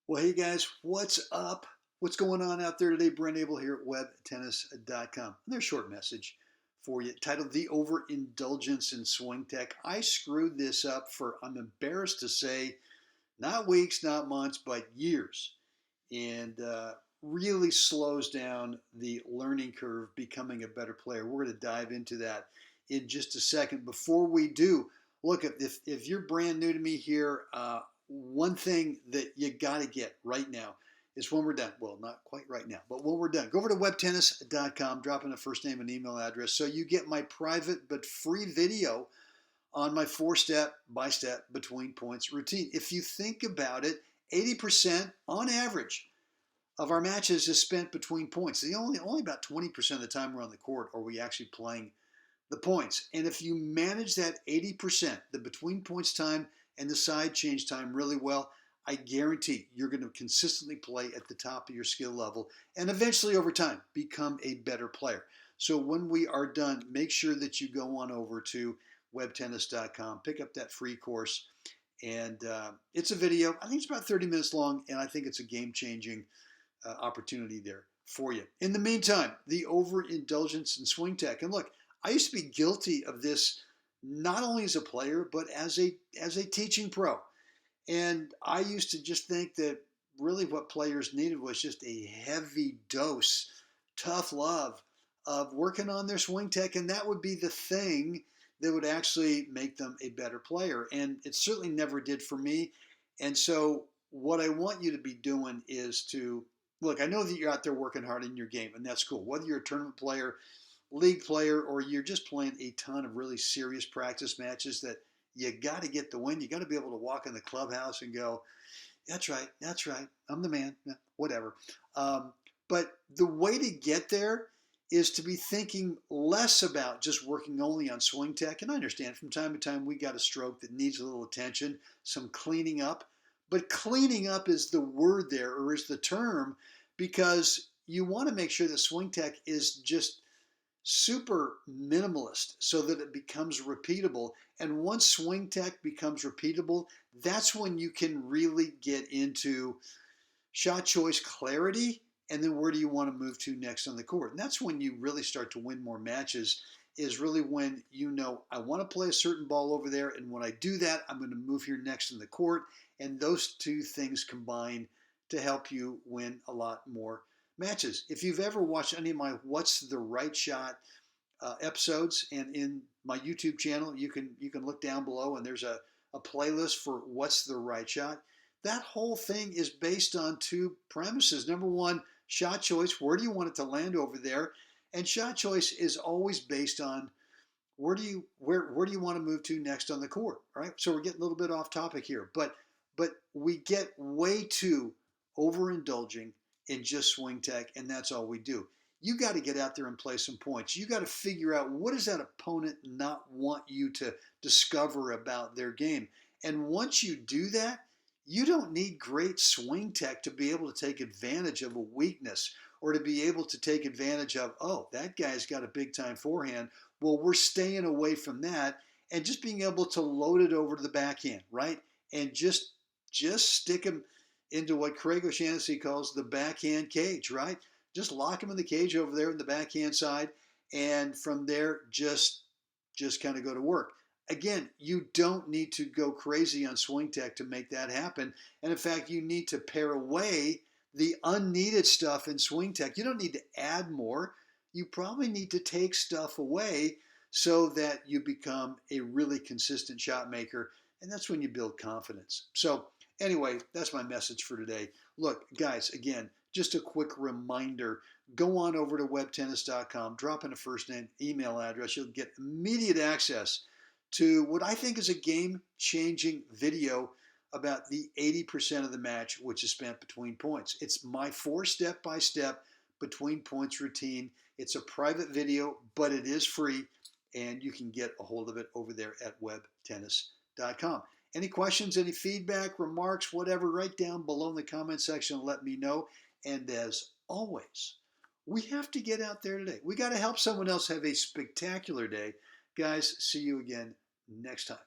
Well, hey guys, what's up? What's going on out there today? Brent Abel here at webtennis.com. There's a short message for you titled The Overindulgence in Swing Tech. I screwed this up for, I'm embarrassed to say, not weeks, not months, but years. And really slows down the learning curve becoming a better player. We're going to dive into that in just a second. Before we do, look, if you're brand new to me here, one thing that you got to get right now is when we're done. Well, not quite right now, but when we're done, go over to webtennis.com, drop in a first name and email address so you get my private but free video on my 4-step by step between points routine. If you think about it, 80% on average of our matches is spent between points. Only about 20% of the time we're on the court are we actually playing the points. And if you manage that 80%, the between points time and the side change time really well, I guarantee you're going to consistently play at the top of your skill level and eventually over time become a better player. So when we are done, make sure that you go on over to webtennis.com, pick up that free course, and it's a video. I think it's about 30 minutes long, and I think it's a game-changing opportunity there for you. In the meantime, the overindulgence in swing tech. And look, I used to be guilty of this not only as a player, but as a teaching pro. And I used to just think that really what players needed was just a heavy dose, tough love of working on their swing tech, and that would be the thing that would actually make them a better player. And it certainly never did for me. And so what I want you to be doing is to, look, I know that you're out there working hard in your game, and that's cool. Whether you're a tournament player, league player, or you're just playing a ton of really serious practice matches that you got to get the win. You got to be able to walk in the clubhouse and go, that's right, I'm the man, whatever. But the way to get there is to be thinking less about just working only on swing tech. And I understand from time to time we got a stroke that needs a little attention, some cleaning up. But cleaning up is the word there, or is the term, because you want to make sure that swing tech is just super minimalist so that it becomes repeatable. And once swing tech becomes repeatable, that's when you can really get into shot choice clarity, and then where do you want to move to next on the court. And that's when you really start to win more matches, is really when you know, I want to play a certain ball over there, and when I do that, I'm going to move here next in the court. And those two things combine to help you win a lot more matches. If you've ever watched any of my What's the Right Shot episodes, and in my YouTube channel, you can look down below, and there's a playlist for What's the Right Shot. That whole thing is based on two premises. Number one, shot choice. Where do you want it to land over there? And shot choice is always based on where do you want to move to next on the court, right? So we're getting a little bit off topic here, but we get way too overindulging in just swing tech, and that's all we do. You got to get out there and play some points. You got to figure out, what does that opponent not want you to discover about their game? And once you do that, you don't need great swing tech to be able to take advantage of a weakness, or to be able to take advantage of, oh, that guy's got a big time forehand. Well, we're staying away from that, and just being able to load it over to the backhand, right? And just stick him into what Craig O'Shaughnessy calls the backhand cage, right? Just lock him in the cage over there in the backhand side, and from there, just kind of go to work. Again, you don't need to go crazy on swing tech to make that happen. And in fact, you need to pare away the unneeded stuff in swing tech. You don't need to add more. You probably need to take stuff away so that you become a really consistent shot maker. And that's when you build confidence. So anyway, that's my message for today. Look, guys, again, just a quick reminder, go on over to webtennis.com, drop in a first name, email address. You'll get immediate access to what I think is a game-changing video about the 80% of the match which is spent between points. It's my 4-step-by-step between points routine. It's a private video, but it is free, and you can get a hold of it over there at webtennis.com. Any questions, any feedback, remarks, whatever, write down below in the comment section and let me know. And as always, we have to get out there today. We got to help someone else have a spectacular day. Guys, see you again next time.